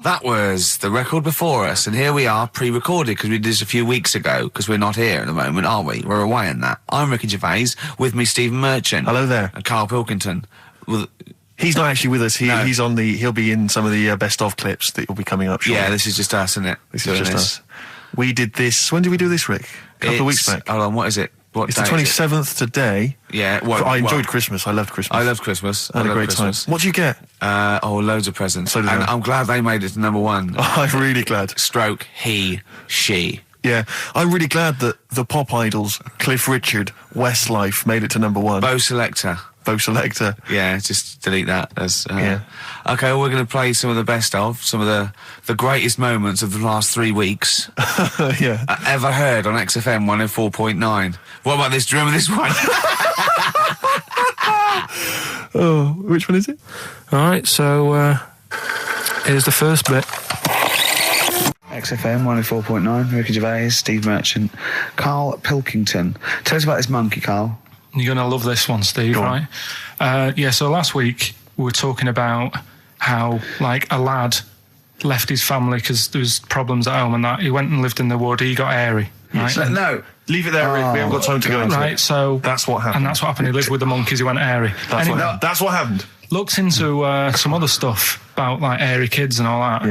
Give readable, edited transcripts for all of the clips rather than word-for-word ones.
That was the record before us, and here we are, pre-recorded, because we did this a few weeks ago, because we're not here at the moment, are we? We're away in that. I'm Ricky Gervais, with me Stephen Merchant. Hello there. And Karl Pilkington. He's not actually with us. He's on the. He'll be in some of the best-of clips that will be coming up shortly. Yeah, this is just us, isn't it? This is just us. We did this. When did we do this, Rick? A couple of weeks back. Hold on, what is it? It's the 27th today. Yeah. I enjoyed Christmas. I loved Christmas. I loved Christmas. I had a great time. What did you get? Loads of presents. So did and I. I'm glad they made it to number one. I'm really glad. Stroke, he, she. Yeah, I'm really glad that the pop idols, Cliff Richard, Westlife, made it to number one. Bo Selector. Yeah, just delete that. Yeah. Okay, well, we're going to play some of the best of, some of the greatest moments of the last 3 weeks. Yeah. Ever heard on XFM 104.9. What about this? Do you remember this one? Oh, which one is it? All right, so here's the first bit. XFM 104.9, Ricky Gervais, Steve Merchant, Karl Pilkington. Tell us about this monkey, Karl. You're going to love this one, Steve, right? So last week we were talking about how, like, a lad left his family because there was problems at home and that. He went and lived in the wood. He got airy, right? No. Leave it there, Rick. We haven't got time to go into it. Right, so... That's what happened. And that's what happened. He lived with the monkeys. He went airy. That's what happened. Looked into some other stuff about, like, airy kids and all that.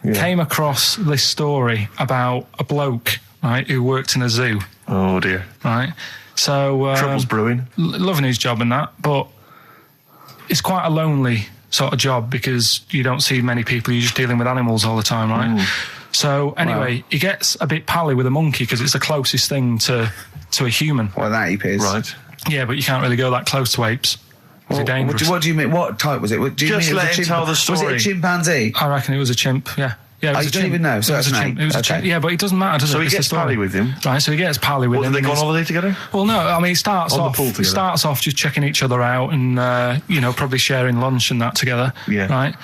Yeah. Came across this story about a bloke, right, who worked in a zoo. Oh, dear. Right? So... Trouble's brewing. Loving his job and that, but it's quite a lonely sort of job because you don't see many people. You're just dealing with animals all the time, right? So anyway, he gets a bit pally with a monkey because it's the closest thing to a human. Well, that ape is. Right. Yeah, but you can't really go that close to apes. They're dangerous. What do you mean? What type was it? Do you Just mean let him tell the story. Was it a chimpanzee? I reckon it was a chimp, yeah. Yeah, it was you a don't chimp. even know, so it was that's a an chimp. ape. It was a Okay. chimp. Yeah, but it doesn't matter, does it? So he It's gets the story. pally with him. Right, so he gets pally with him. Did they go on holiday together? Well, no, I mean, it starts On the off pool together. starts off just checking each other out and, probably sharing lunch and that together. Yeah. Right?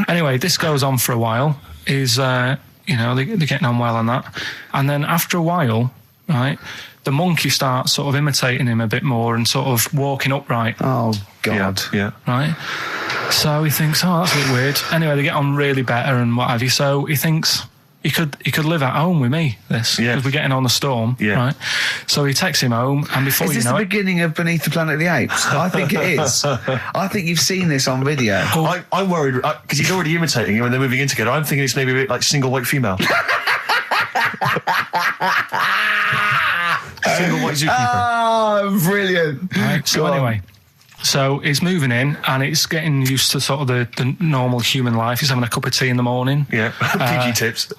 Anyway, this goes on for a while. They're getting on well on that. And then after a while, right, the monkey starts sort of imitating him a bit more and sort of walking upright. Oh, God. Yeah. Right? So he thinks, oh, that's a bit weird. Anyway, they get on really better and what have you. So he thinks he could live at home with me, because we're getting on the storm. Yeah. Right? So he takes him home, and before you know it... Is this the beginning of Beneath the Planet of the Apes? I think it is. I think you've seen this on video. I'm worried, because he's already imitating him and they're moving in together. I'm thinking it's maybe a bit like Single White Female. Single White Zookeeper. Oh, brilliant. Right, so anyway... So it's moving in and it's getting used to sort of the normal human life. He's having a cup of tea in the morning. Yeah, PG tips. He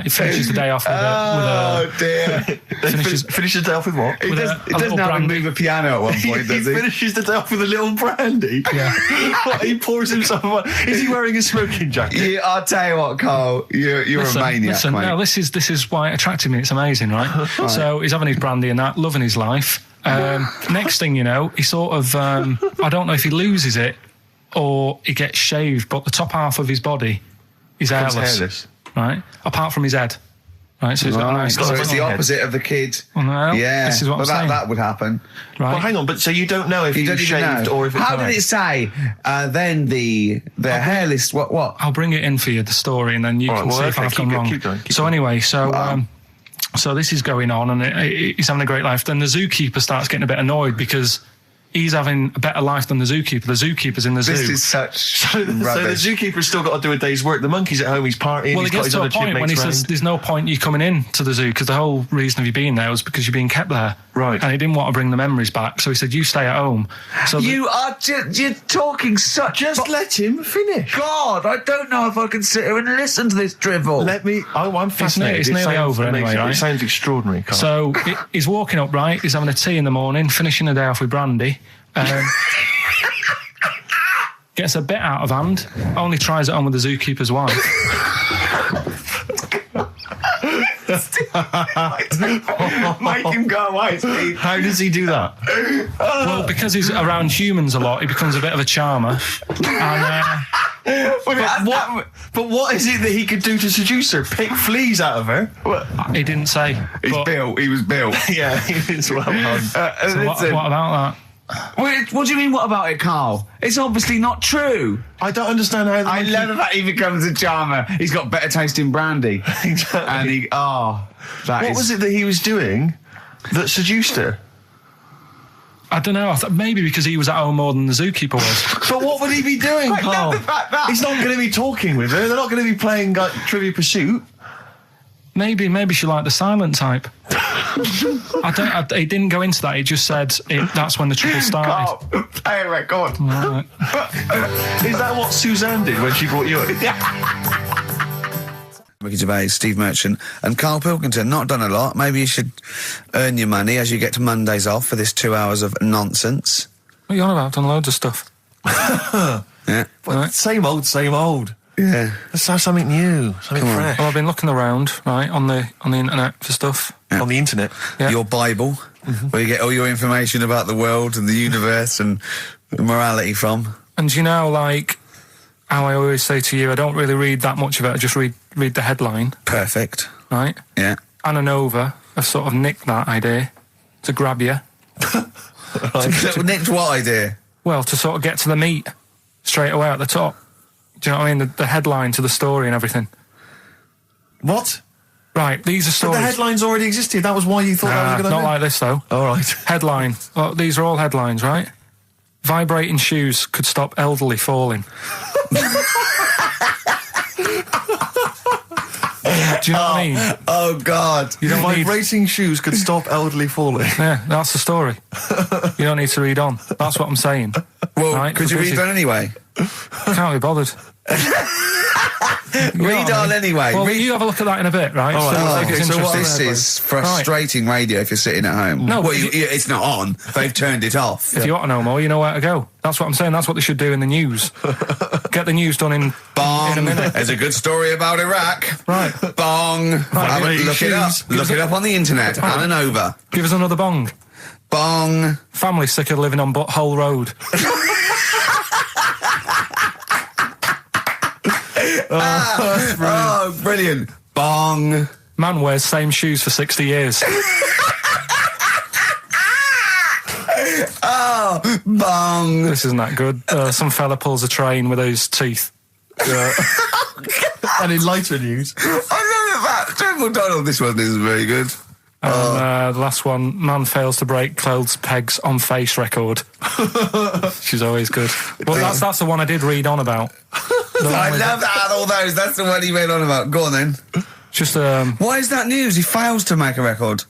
finishes the day off with Oh, dear. Finishes the day off with what? He doesn't have to move a piano at one point, does he? He finishes the day off with a little brandy? Yeah. He pours himself one. Is he wearing a smoking jacket? I'll tell you what, Karl, you're a maniac, mate. No, this is why it attracted me. It's amazing, right? So he's having his brandy and that, loving his life. Next thing you know, he sort of, I don't know if he loses it or he gets shaved, but the top half of his body is hairless. Right? Apart from his head. Right, so he's got a nice... So it's the opposite of the kid. Well, no, yeah. This is what I'm saying. That would happen. Right. Well, hang on, but so you don't know if he was shaved or if it's... How did it say, then the hairless... What? I'll bring it in for you, the story, and then you can see if I've gone wrong. Keep going. Anyway, so this is going on, and he's having a great life. Then the zookeeper starts getting a bit annoyed because he's having a better life than the zookeeper. The zookeeper's in the zoo. This is such rubbish. So the zookeeper's still got to do a day's work. The monkey's at home, he's partying. Well, he gets to a point when he says there's no point you coming in to the zoo because the whole reason of you being there was because you're being kept there. Right. And he didn't want to bring the memories back, so he said, you stay at home. So you're talking such... Just let him finish. God, I don't know if I can sit here and listen to this drivel. I'm fascinated. It's nearly over anyway, right? It sounds extraordinary, Karl. So he's walking up, right? He's having a tea in the morning, finishing the day off with brandy. Gets a bit out of hand, only tries it on with the zookeeper's wife. Make him go away, Steve. How does he do that? Well, because he's around humans a lot, he becomes a bit of a charmer. And, but what is it that he could do to seduce her? Pick fleas out of her? he didn't say. He was built. Yeah, he was well done. So what about that? Wait, what do you mean, what about it, Karl? It's obviously not true. I don't understand how... I love the fact he becomes a charmer. He's got better taste in brandy. Exactly. And what was it that he was doing that seduced her? I don't know. Maybe because he was at home more than the zookeeper was. But what would he be doing, Karl? He's not going to be talking with her. They're not going to be playing Trivia Pursuit. Maybe she liked the silent type. He didn't go into that. He just said that's when the trouble started. Karl, play a record. Right. Is that what Suzanne did when she brought you in? Ricky Gervais, Steve Merchant, and Karl Pilkington. Not done a lot. Maybe you should earn your money as you get to Mondays off for this 2 hours of nonsense. What are you on about? I've done loads of stuff. Yeah. Right. Same old. Yeah. Let's have something new, something fresh. Well, I've been looking around, right, on the internet for stuff. Yeah. On the internet? Yeah. Your Bible, where you get all your information about the world and the universe and morality from. And you know, like, how I always say to you, I don't really read that much of it. I just read the headline. Perfect. Right? Yeah. Anna Nova have sort of nicked that idea to grab you. Nicked what idea? Well, to sort of get to the meat straight away at the top. Do you know what I mean? The headline to the story and everything. What? Right, these are But stories. the headlines already existed. That was why you thought that was a good not idea? like this, though. All right. Headline. Well, these are all headlines, right? Vibrating shoes could stop elderly falling. Do you know what I mean? Oh, God. You don't need... Vibrating shoes could stop elderly falling. Yeah, that's the story. You don't need to read on. That's what I'm saying. Well, right? could you read on anyway? Can't be bothered. Read on anyway. Well, you have a look at that in a bit, right? All right. So, Okay, so this is frustrating radio if you're sitting at home. No, well, it's not on. They've turned it off. If you want to know more, you know where to go. That's what I'm saying. That's what they should do in the news. Get the news done in a minute. There's a good story about Iraq. Right. Bong. Look it up. Look it up on the internet. Anna Nova. Give us another bong. Bong. Family sick of living on Butthole Road. Oh, brilliant. Bong. Man wears same shoes for 60 years. Oh, bong. This isn't that good. Some fella pulls a train with his teeth. And in lighter news... I love that. General Donald, this one isn't very good. And the last one, man fails to break clothes pegs on face record. She's always good. Well, that's the one I did read on about. I love that out of all those. That's the one he read on about. Go on then. Just Why is that news? He fails to make a record.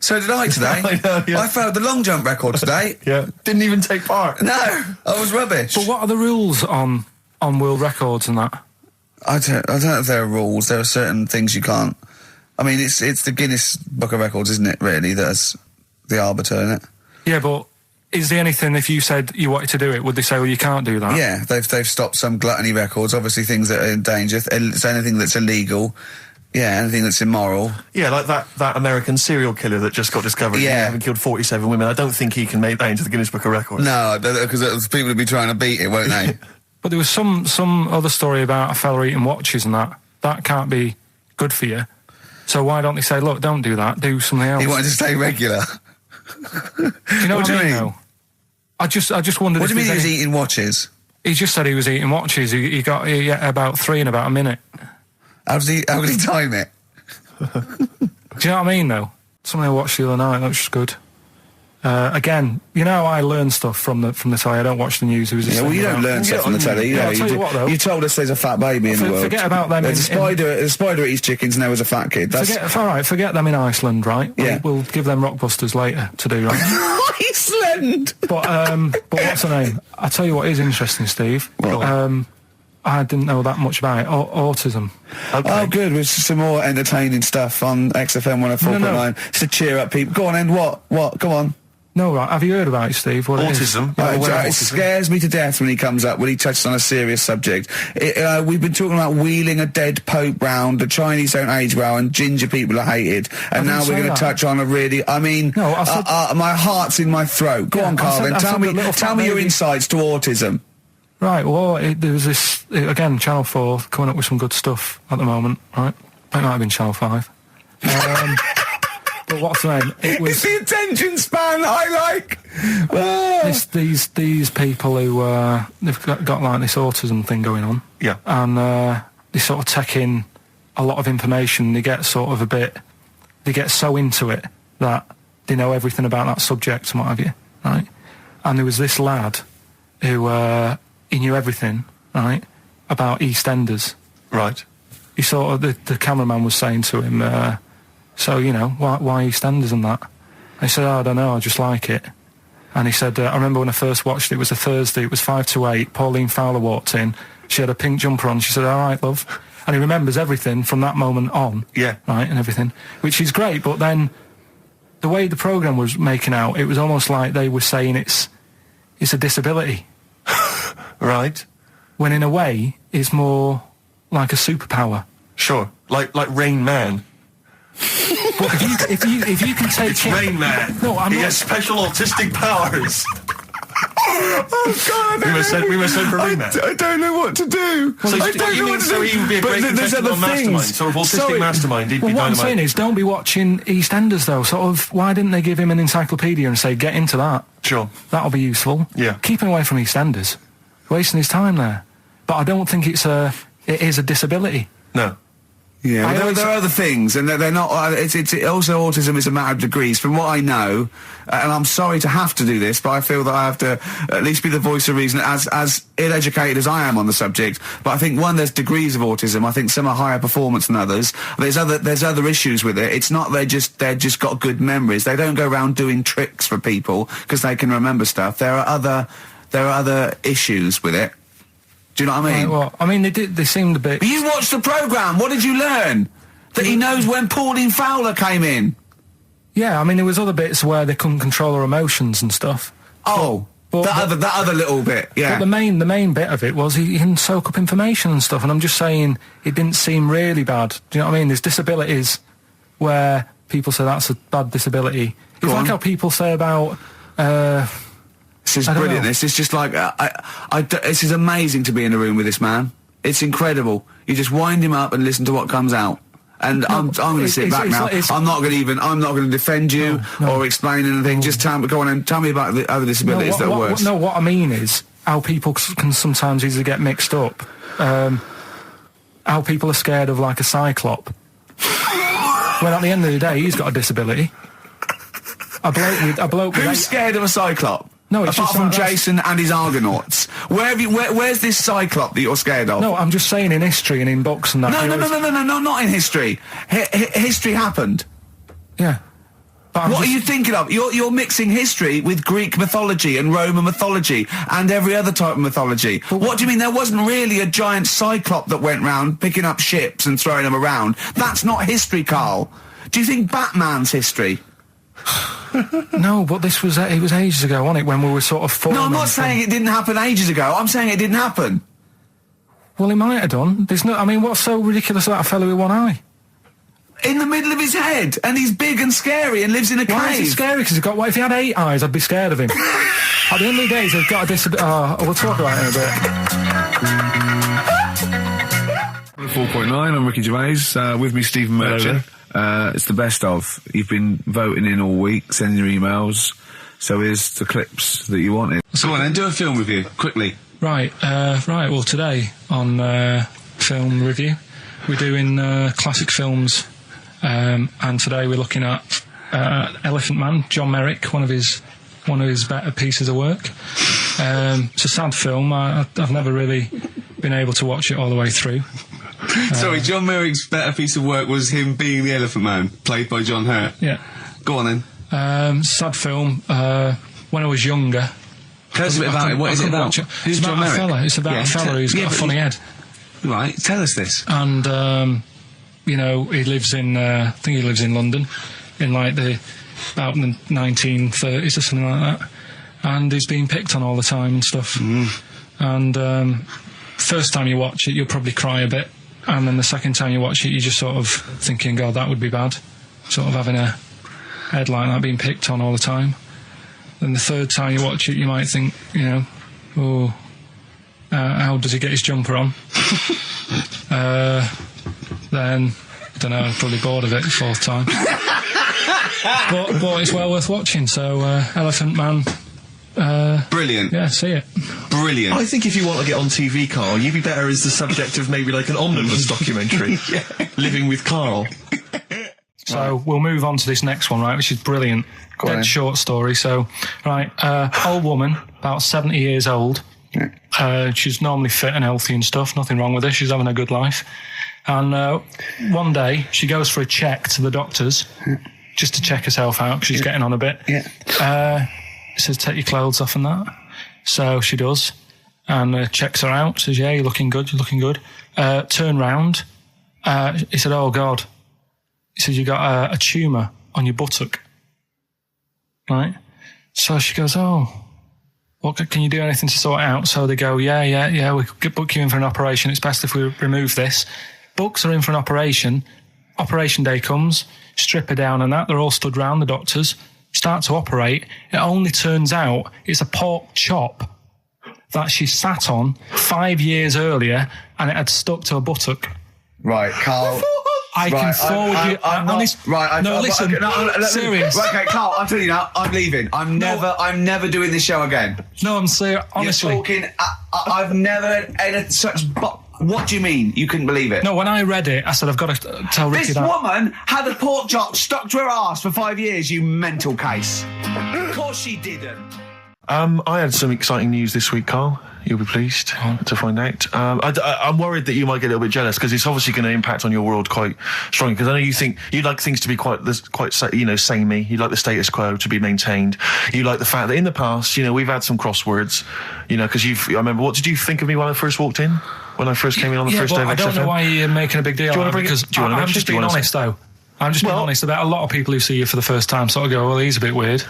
So did I today. I know, yeah. I failed the long jump record today. Yeah. Didn't even take part. No, I was rubbish. But what are the rules on world records and that? I don't know if there are rules. There are certain things you can't. I mean, it's the Guinness Book of Records, isn't it? Really, that's the arbiter, isn't it? Yeah, but is there anything, if you said you wanted to do it, would they say, well, you can't do that? Yeah, they've stopped some gluttony records. Obviously, things that are in danger. It's anything that's illegal. Yeah, anything that's immoral. Yeah, like that American serial killer that just got discovered. Yeah. Having killed 47 women. I don't think he can make that into the Guinness Book of Records. No, because people will be trying to beat it, won't they? But there was some other story about a fella eating watches and that. That can't be good for you. So why don't they say, look, don't do that, do something else? He wanted to stay regular. Do you know what I mean? Though? I just wondered. What do you mean he was eating watches? He just said he was eating watches. He got about 3 in about a minute. How did he time it? Do you know what I mean, though? Something I watched the other night, that was just good. Again, you know, I learn stuff from the telly. I don't watch the news. Yeah, well, you don't learn stuff from the telly. Yeah, I'll tell you what, though. You told us there's a fat baby in the world. Forget about them. There's a spider eats chickens and there was a fat kid. Forget them in Iceland, right? Yeah. We'll give them Rockbusters later to do, right? Iceland! But what's her name? I'll tell you what is interesting, Steve. I didn't know that much about it. Autism. Okay. Oh, good. With some more entertaining stuff on XFM 104.9 to cheer up people. Go on, then. What? Come on. No, right. Have you heard about it, Steve? What autism? It scares me to death when he comes up, when he touches on a serious subject. We've been talking about wheeling a dead pope round, the Chinese don't age well, and ginger people are hated. And now we're going to touch on a really... I mean, my heart's in my throat. Go on, Karl, then. Tell me your insights to autism. Right, well, there was this... Again, Channel 4 coming up with some good stuff at the moment, right? It might have been Channel 5. But what's the name? It was it's the attention span I like. Oh. These people who they've got like this autism thing going on. Yeah. And they sort of take in a lot of information. They get sort of they get so into it that they know everything about that subject and what have you, right? And there was this lad who he knew everything, right, about EastEnders. Right. He sort of the cameraman was saying to him, so you know why EastEnders and that. And he said, oh, I don't know, I just like it. And he said, I remember when I first watched it was a Thursday, it was 5 to 8. Pauline Fowler walked in. She had a pink jumper on. She said, all right, love. And he remembers everything from that moment on. Yeah. Right, and everything, which is great. But then the way the programme was making out, it was almost like they were saying it's a disability. Right. When in a way, it's more like a superpower. Sure. Like Rain Man. But if you can take It's Rain Man. No, I'm he not. has special autistic powers. Oh God! We must send for Rain Man. I don't know what to do. So I don't know what to do. So he would be a But great there's contestant other on Mastermind. things. So if autistic Sorry. Mastermind, he'd be Well, what I'm dynamite. saying is, don't be watching EastEnders though. Sort of, why didn't they give him an encyclopedia and say, get into that? Sure. That'll be useful. Yeah. Keep him away from EastEnders. Wasting his time there. But I don't think it is a disability. No. Yeah, there are other things, and they're not. It's also autism is a matter of degrees. From what I know, and I'm sorry to have to do this, but I feel that I have to at least be the voice of reason, as ill-educated as I am on the subject. But I think there's degrees of autism. I think some are higher performance than others. There's other issues with it. It's not they're just got good memories. They don't go around doing tricks for people because they can remember stuff. There are other issues with it. Do you know what I mean? Right, well, I mean, they seemed a bit... But you watched the programme. What did you learn? That he knows when Pauline Fowler came in. Yeah, I mean, there was other bits where they couldn't control their emotions and stuff. Oh, that other little bit, yeah. But the main bit of it was he can soak up information and stuff, and I'm just saying it didn't seem really bad. Do you know what I mean? There's disabilities where people say that's a bad disability. It's like how people say about... This is brilliant. This is just like this is amazing to be in a room with this man. It's incredible. You just wind him up and listen to what comes out. And I'm going to sit back now. I'm not going to defend you or explain anything. Just go on and tell me about the other disabilities that are worse. What I mean is how people can sometimes easily get mixed up. How people are scared of like a cyclop. When at the end of the day, he's got a disability. A bloke with Who's scared of a cyclop? No, it's apart just from like Jason and his Argonauts. Where's this cyclop that you're scared of? No, I'm just saying in history and in books and that. No, not in history. History happened. Yeah. What are you thinking of? You're mixing history with Greek mythology and Roman mythology and every other type of mythology. What do you mean there wasn't really a giant cyclop that went round picking up ships and throwing them around? That's not history, Karl. Do you think Batman's history? No, but this was it was ages ago, wasn't it? When we were sort of forming. No, I'm not saying it didn't happen ages ago. I'm saying it didn't happen. Well, it might have done. There's no. I mean, what's so ridiculous about a fellow with one eye? In the middle of his head, and he's big and scary and lives in a cave. Why is he scary? Because he's got. What if he had 8 eyes? I'd be scared of him. At the end of the day, he's got a disability. We'll talk about it in a bit. 4.9. I'm Ricky Gervais. With me, Stephen Merchant. It's the best of. You've been voting in all week, sending your emails. So here's the clips that you wanted. So on then, do a film review, quickly. Right. Well, today on film review, we're doing classic films, and today we're looking at Elephant Man, John Merrick, one of his better pieces of work. It's a sad film. I've never really been able to watch it all the way through. Sorry, John Merrick's better piece of work was him being the Elephant Man, played by John Hurt. Yeah. Go on then. Sad film. When I was younger. Tell us a bit about it. What is it about? Who's John Merrick? It's about a fella who's got a funny head. Right, tell us this. And, you know, he lives in, I think he lives in London, in like about the 1930s or something like that. And he's being picked on all the time and stuff. And first time you watch it, you'll probably cry a bit. And then the second time you watch it, you're just sort of thinking, God, that would be bad. Sort of having a head like that being picked on all the time. Then the third time you watch it, you might think, you know, oh, how does he get his jumper on? Then, I don't know, I'm probably bored of it the fourth time. but it's well worth watching. So Elephant Man. Brilliant. Yeah, see it. Brilliant. I think if you want to get on TV, Karl, you'd be better as the subject of maybe like an omnibus documentary. Living with Karl. So we'll move on to this next one, right, which is brilliant. Dead short story. So, right, old woman, about 70 years old. She's normally fit and healthy and stuff. Nothing wrong with her. She's having a good life. And one day, she goes for a check to the doctors, just to check herself out, because she's getting on a bit. He says, take your clothes off and that. So she does. And checks her out. Says, yeah, you're looking good, you're looking good. Turn round. He said, oh, God. He said, you got a tumour on your buttock. Right? So she goes, oh, what, can you do anything to sort it out? So they go, yeah, we could book you in for an operation. It's best if we remove this. Books are in for an operation. Operation day comes, strip her down and that. They're all stood round, the doctors. Start to operate. It only turns out it's a pork chop that she sat on 5 years earlier and it had stuck to her buttock. Right, Karl. I can forward you. Serious. Right, okay, Karl, I'm telling you now, I'm leaving. I'm never doing this show again. No, I'm serious. Honestly. You're talking, I've never had such... What do you mean? You couldn't believe it? No, when I read it, I said, I've got to tell Ricky that. This woman had a pork chop stuck to her arse for 5 years, you mental case. Of course she didn't. I had some exciting news this week, Karl. You'll be pleased to find out. I'm worried that you might get a little bit jealous because it's obviously going to impact on your world quite strongly. Because I know you think you'd like things to be quite samey. You'd like the status quo to be maintained. You like the fact that in the past, we've had some crosswords. Because I remember. What did you think of me when I first walked in? When I first came in on the first day of XFM? I don't know why you're making a big deal out of it, because I'm just being honest, though. I'm just being honest about a lot of people who see you for the first time sort of go, well, he's a bit weird.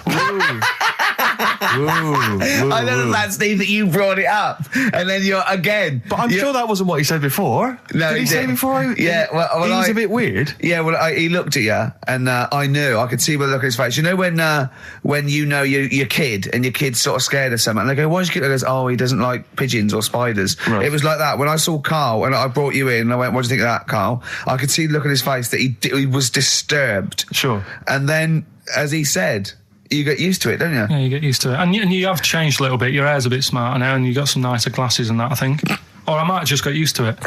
I know that, Steve, that you brought it up, and then you're again. But I'm sure that wasn't what he said before. No, did he say before? Well, he's a bit weird. Yeah, well, he looked at you, and I knew. I could see by the look on his face. You know when you know your kid, and your kid's sort of scared of something, and they go, "Why is your kid?" He goes, "Oh, he doesn't like pigeons or spiders." Right. It was like that when I saw Karl, and I brought you in, and I went, "What do you think of that, Karl?" I could see the look on his face that he was disturbed. Sure. And then, as he said, you get used to it, don't you? Yeah, you get used to it. And you have changed a little bit. Your hair's a bit smarter now, and you got some nicer glasses and that, I think. Or I might have just got used to it.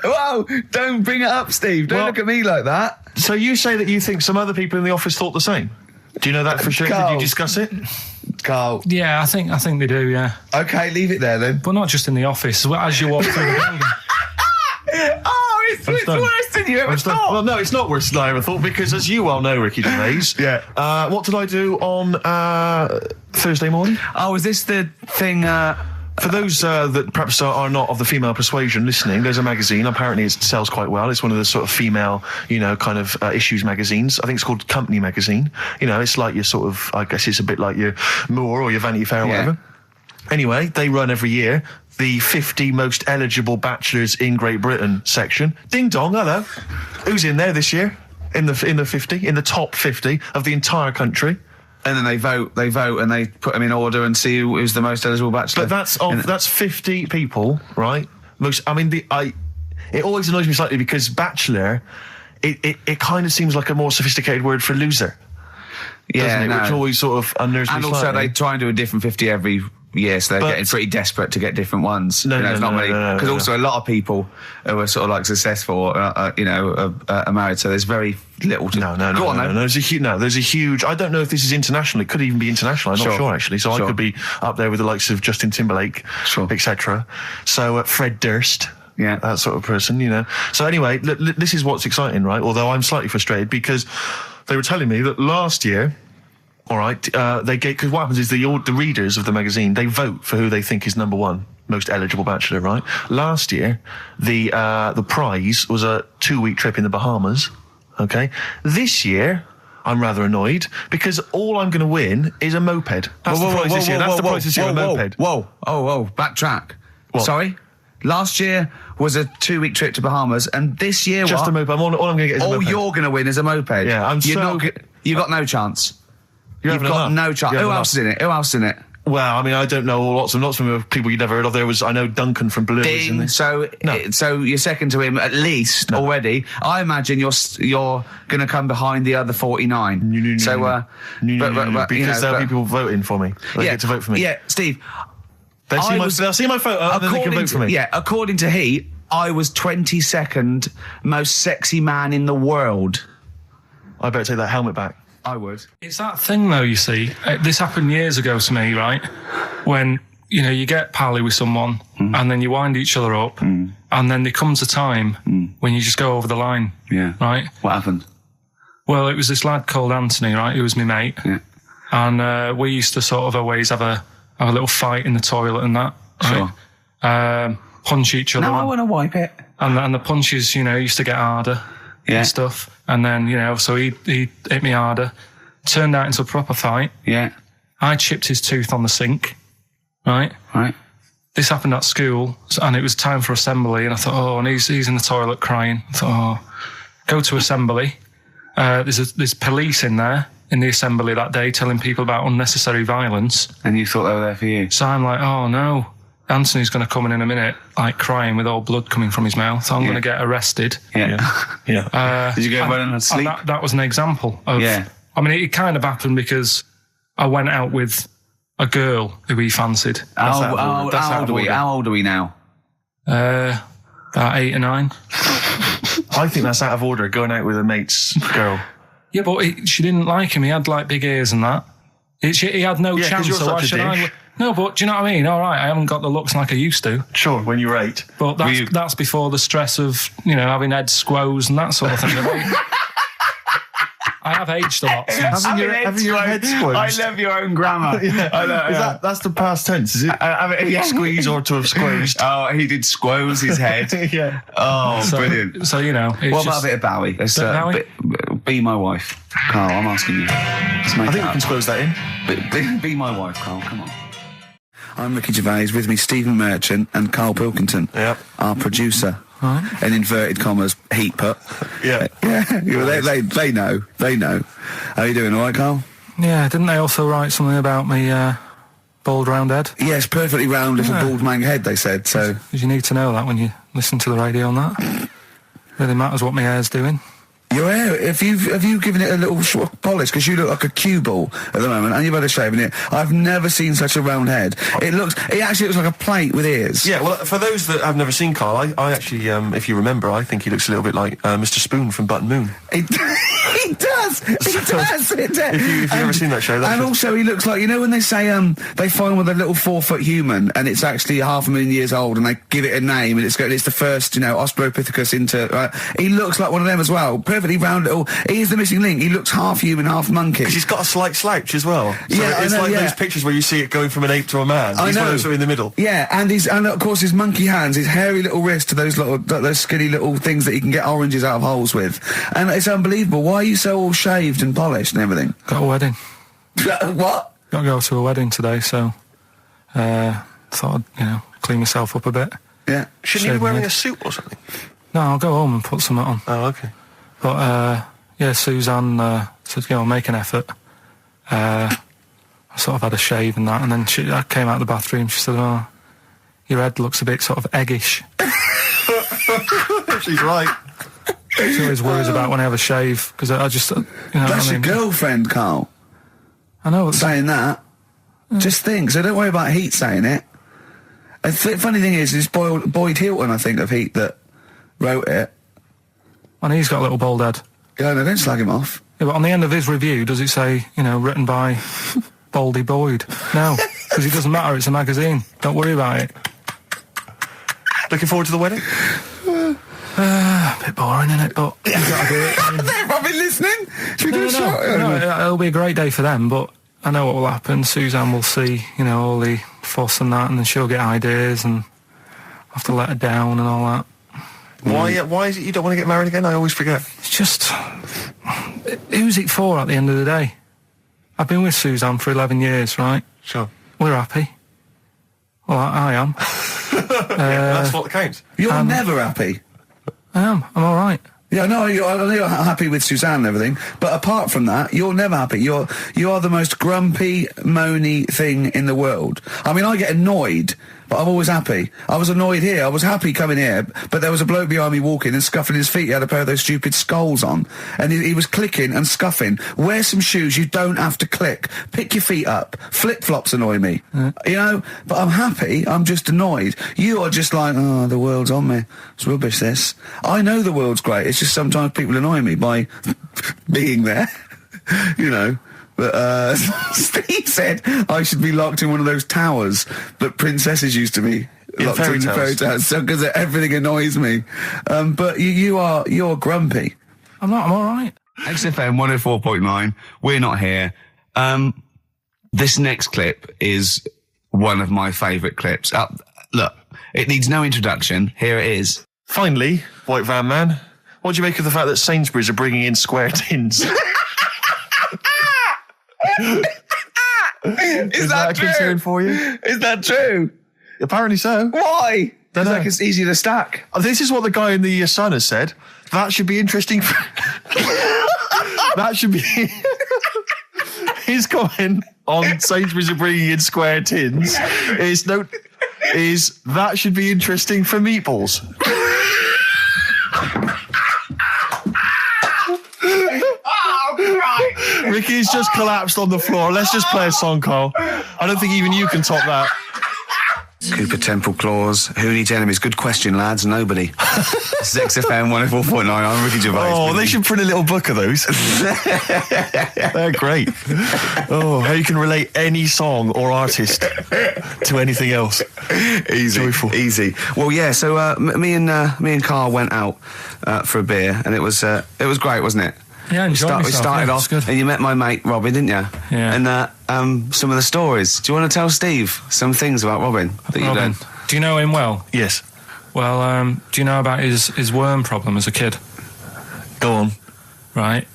Whoa, don't bring it up, Steve. Don't look at me like that. So you say that you think some other people in the office thought the same? Do you know that for sure? Karl. Did you discuss it? Karl. Yeah, I think they do, yeah. Okay, leave it there then. But not just in the office, as you walk through the building. It's worse than you ever thought. Well, no, it's not worse than I ever thought, because as you well know, Ricky Gervais, what did I do on Thursday morning? Oh, is this the thing... For those that perhaps are not of the female persuasion listening, there's a magazine. Apparently it sells quite well. It's one of the sort of female, kind of issues magazines. I think it's called Company Magazine. It's like your sort of, I guess it's a bit like your Moore or your Vanity Fair or whatever. Anyway, they run every year the 50 most eligible bachelors in Great Britain section. Ding dong, hello. Who's in there this year? In the 50, in the top 50 of the entire country. And then they vote, and they put them in order and see who's the most eligible bachelor. But that's 50 people, right? It always annoys me slightly because bachelor, it kind of seems like a more sophisticated word for loser. Yeah, doesn't it? Which always sort of unnerves me slightly. And also they try and do a different 50 every year, so they're getting pretty desperate to get different ones. Because also a lot of people who are sort of like successful, are married, so there's very little to... No, there's a huge... I don't know if this is international. It could even be international. I'm not sure, actually. So I could be up there with the likes of Justin Timberlake, etc. So Fred Durst... Yeah, that sort of person, So anyway, this is what's exciting, right? Although I'm slightly frustrated because they were telling me that last year, all right, because what happens is the readers of the magazine, they vote for who they think is number one most eligible bachelor, right? Last year, the prize was a 2-week trip in the Bahamas. Okay, this year, I'm rather annoyed because all I'm going to win is a moped. That's the prize this year. That's the prize this year, a moped. Whoa, backtrack. What? Sorry? Last year was a 2-week trip to Bahamas, and this year just a moped. All I'm going to get is a moped. All you're going to win is a moped. Yeah, you've got no chance. You've got no chance. Who else is in it? Well, I mean, I don't know lots of people you'd never heard of. I know Duncan from Blue. Dean, so you're second to him at least already. I imagine you're going to come behind the other 49. No, because there'll be people voting for me. They get to vote for me. Yeah, Steve. They'll see my photo and then they can vote for me. Yeah, according to Heat, I was 22nd most sexy man in the world. I better take that helmet back. I would. It's that thing, though, you see. This happened years ago to me, right? When, you get pally with someone and then you wind each other up and then there comes a time when you just go over the line. Yeah. Right? What happened? Well, it was this lad called Anthony, right? He was my mate. Yeah. And we used to sort of always have a little fight in the toilet and that. Right? Sure. Punch each other. No, I want to wipe it. And the punches, used to get harder. And stuff. And then, so he hit me harder. Turned out into a proper fight. Yeah. I chipped his tooth on the sink. Right. This happened at school, and it was time for assembly, and I thought, and he's in the toilet crying. I thought, go to assembly. There's police in there in the assembly that day telling people about unnecessary violence. And you thought they were there for you? So I'm like, oh no, Anthony's going to come in a minute, like crying with all blood coming from his mouth. So I'm going to get arrested. Yeah. Did you go running and sleep? That was an example of. Yeah. I mean, it kind of happened because I went out with a girl who he fancied. How old are we now? About 8 or 9. I think that's out of order, going out with a mate's girl. Yeah, but she didn't like him. He had like big ears and that. He had no chance. You're so why such should a dick. I? No, but do you know what I mean? All right, I haven't got the looks like I used to. Sure, when you were 8. But that's before the stress of having head squoze and that sort of thing. I have aged a lot. Having your head squoze. I love your own grammar. I know, that's the past tense, is it? Squeeze or to have squozed. Oh, he did squoze his head. Yeah. Oh, brilliant. So, what about a bit of Bowie? Be my wife. Karl, I'm asking you. I think we can squoze that in. Be my wife, Karl, come on. I'm Ricky Gervais, with me Stephen Merchant and Karl Pilkington, our producer. In inverted commas, heat put. Yeah. They know. How are you doing, all right, Karl? Yeah, didn't they also write something about me bald round head? Yes, perfectly round little bald man head, they said, so... Because you need to know that when you listen to the radio on that. Really matters what my hair's doing. Your hair, have you given it a little polish? Because you look like a cue ball at the moment, and you've had a shave in it. I've never seen such a round head. It actually looks like a plate with ears. Yeah, well, for those that have never seen Karl, I actually, if you remember, I think he looks a little bit like Mr. Spoon from Button Moon. He does. If you've ever seen that show, and also he looks like, when they say they find with a little 4-foot human, and it's actually 500,000 years old, and they give it a name, and it's the first, Australopithecus into. He looks like one of them as well. Perfectly round little. He is the missing link. He looks half human, half monkey. Because he's got a slight slouch as well. So it's like those pictures where you see it going from an ape to a man. He's one of those in the middle. Yeah, and of course his monkey hands, his hairy little wrist to those skinny little things that you can get oranges out of holes with, and it's unbelievable. Why are you so all shaved and polished and everything? Got a wedding. What? Got to go to a wedding today, so thought I'd clean myself up a bit. Yeah. Shouldn't you be wearing a suit or something? No, I'll go home and put something on. Oh, okay. But Suzanne said, make an effort. I sort of had a shave and that, and then I came out of the bathroom. She said, "Oh, your head looks a bit sort of eggish." She's right. She always worries about when I have a shave, because I just, That's your girlfriend, Karl. I know. Saying that. Just think, so don't worry about Heat saying it. The funny thing is, it's Boyd Hilton, I think, of Heat that wrote it. And he's got a little bald head. Yeah, no, don't slag him off. Yeah, but on the end of his review, does it say, written by Baldy Boyd? No, because it doesn't matter, it's a magazine. Don't worry about it. Looking forward to the wedding? A bit boring, isn't it? But you've got to do it. They've probably listening. Should we do a shot? No, it'll be a great day for them, but I know what will happen. Suzanne will see, all the fuss and that, and then she'll get ideas, and I'll have to let her down and all that. Why is it you don't want to get married again? I always forget. It's just... Who's it for at the end of the day? I've been with Suzanne for 11 years, right? Sure. We're happy. Well, I am. That's what counts. You're never happy. I am. I'm all right. Yeah, no, I know you're happy with Suzanne and everything, but apart from that, you're never happy. You are the most grumpy, moany thing in the world. I mean, I get annoyed, but I'm always happy. I was annoyed here. I was happy coming here, but there was a bloke behind me walking and scuffing his feet. He had a pair of those stupid skulls on, and he was clicking and scuffing. Wear some shoes. You don't have to click. Pick your feet up. Flip-flops annoy me. You know, but I'm happy. I'm just annoyed. You are just like, oh, the world's on me. It's rubbish, this. I know the world's great. It's just sometimes people annoy me by being there, you know. But Steve said I should be locked in one of those towers that princesses used to be locked in fairy tales, so because everything annoys me. But you're grumpy. I'm not. I'm all right. XFM 104.9. We're not here. This next clip is one of my favourite clips. Look, it needs no introduction. Here it is. Finally, White Van Man, what do you make of the fact that Sainsbury's are bringing in square tins? Is that true? A concern for you? Is that true? Apparently so. Why? Because like it's easy to stack. This is what the guy in the Sun has said. That should be interesting. That should be his comment on Sainsbury's are bringing in square tins. Is that should be interesting for meatballs. Ricky's just collapsed on the floor. Let's just play a song, Karl. I don't think even you can top that. Cooper Temple Claws. Who needs enemies? Good question, lads. Nobody. This is XFM 104.9. I'm Ricky Gervais. Oh, they should print a little book of those. They're great. Oh, how you can relate any song or artist to anything else. Easy. Joyful. Easy. Well, yeah, so me and Karl went out for a beer, and it was great, wasn't it? Yeah, we started off, good. and you met my mate Robin, didn't you? Yeah. And some of the stories. Do you want to tell Steve some things about Robin that you learned? Do you know him well? Yes. Well, do you know about his worm problem as a kid? Go on. Right.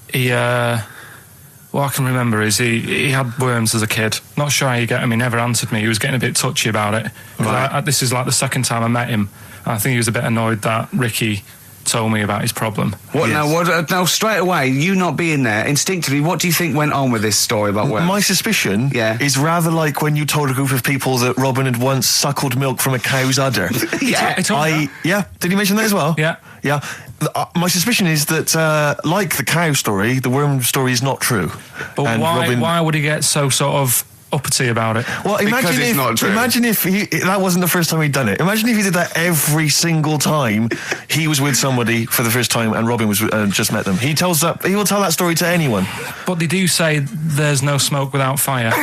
What I can remember is he had worms as a kid. Not sure how you get him. He never answered me. He was getting a bit touchy about it. Right. This is like the second time I met him. I think he was a bit annoyed that Ricky told me about his problem. What yes. Now straight away, you not being there, instinctively, what do you think went on with this story about worms? My suspicion is rather like when you told a group of people that Robin had once suckled milk from a cow's udder. Yeah. Did he mention that as well? Yeah. My suspicion is that, like the cow story, the worm story is not true. But why would he get so sort of uppity about it? Well, imagine if that wasn't the first time he'd done it. Imagine if he did that every single time he was with somebody for the first time and Robin was just met them. He will tell that story to anyone. But they do say there's no smoke without fire.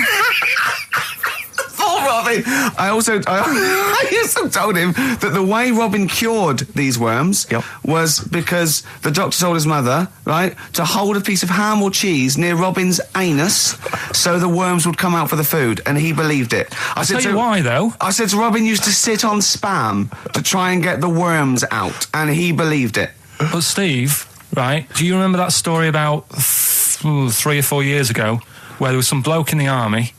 Robin. I also told him that the way Robin cured these worms was because the doctor told his mother, right, to hold a piece of ham or cheese near Robin's anus so the worms would come out for the food, and he believed it. I'll tell you why, though. I said to Robin used to sit on Spam to try and get the worms out, and he believed it. But Steve, right, do you remember that story about 3 or 4 years ago where there was some bloke in the army?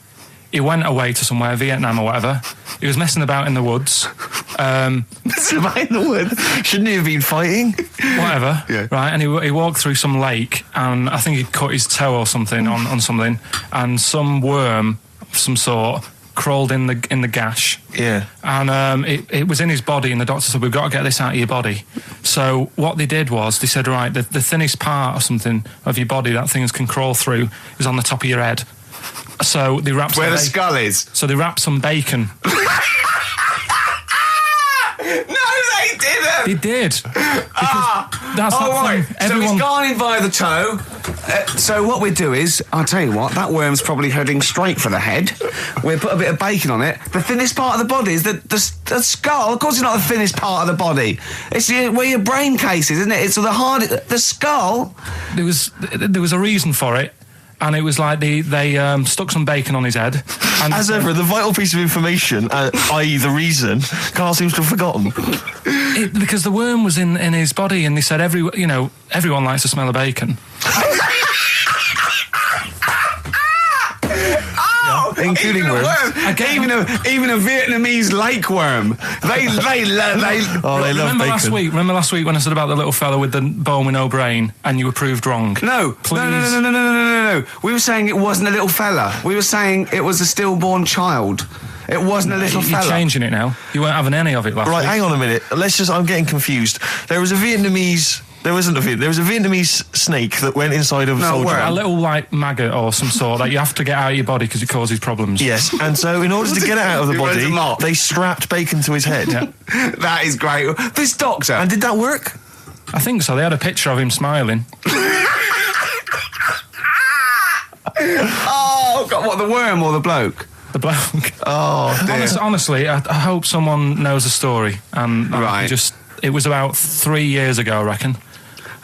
He went away to somewhere, Vietnam or whatever. He was messing about in the woods. Messing about in the woods? Shouldn't he have been fighting? Whatever. Yeah. Right, and he walked through some lake, and I think he'd cut his toe or something on something, and some worm of some sort crawled in the gash. Yeah. And it was in his body, and the doctor said, we've got to get this out of your body. So what they did was, they said, right, the thinnest part or something of your body that things can crawl through is on the top of your head. So they wrapped where the skull is. So they wrapped some bacon. No, they didn't. They did. That's right. Thing. Everyone... So he's gone in via the toe. So what we do is, I'll tell you what, that worm's probably heading straight for the head. We'll put a bit of bacon on it. The thinnest part of the body is the skull. Of course, it's not the thinnest part of the body. It's where your brain case is, isn't it? It's the skull. There was a reason for it. And it was like they stuck some bacon on his head. And as ever, the vital piece of information, i.e. the reason, Karl seems to have forgotten. Because the worm was in his body, and they said everyone likes the smell of bacon. including worms. Even a Vietnamese lake worm. They love bacon. Remember last week when I said about the little fella with the bone with no brain, and you were proved wrong? No. We were saying it wasn't a little fella. We were saying it was a stillborn child. It wasn't a little fella. You're changing it now. You weren't having any of it last week. Right, hang on a minute. I'm getting confused. There was a Vietnamese snake that went inside of a soldier. A little, like, maggot or some sort that you have to get out of your body because it causes problems. Yes, and so in order to get it out of the body, they strapped bacon to his head. Yeah. That is great. This doctor. And did that work? I think so. They had a picture of him smiling. Oh, God, what, the worm or the bloke? The bloke. Oh, dear. Honestly, I hope someone knows the story. And it was about 3 years ago, I reckon.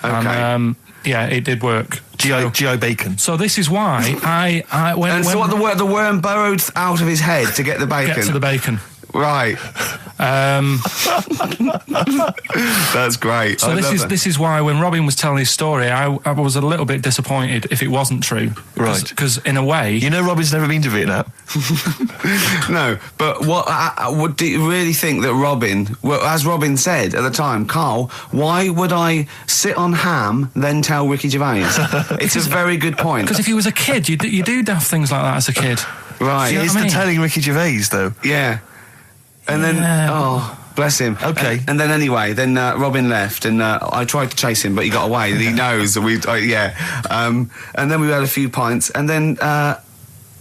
Okay. And, it did work. G.I. Bacon. So this is why the worm burrowed out of his head to get the bacon? Get to the bacon. Right. That's great. So this is why when Robin was telling his story, I was a little bit disappointed if it wasn't true. Right. Because in a way, you know, Robin's never been to Vietnam. No, but do you really think that Robin? Well, as Robin said at the time, Karl, why would I sit on ham then tell Ricky Gervais? It's a very good point. Because if he was a kid, you do daft things like that as a kid. Right. He is telling Ricky Gervais though. Yeah. And then, bless him. Okay. And then anyway, Robin left, and I tried to chase him, but he got away. And he knows that and then we had a few pints, and then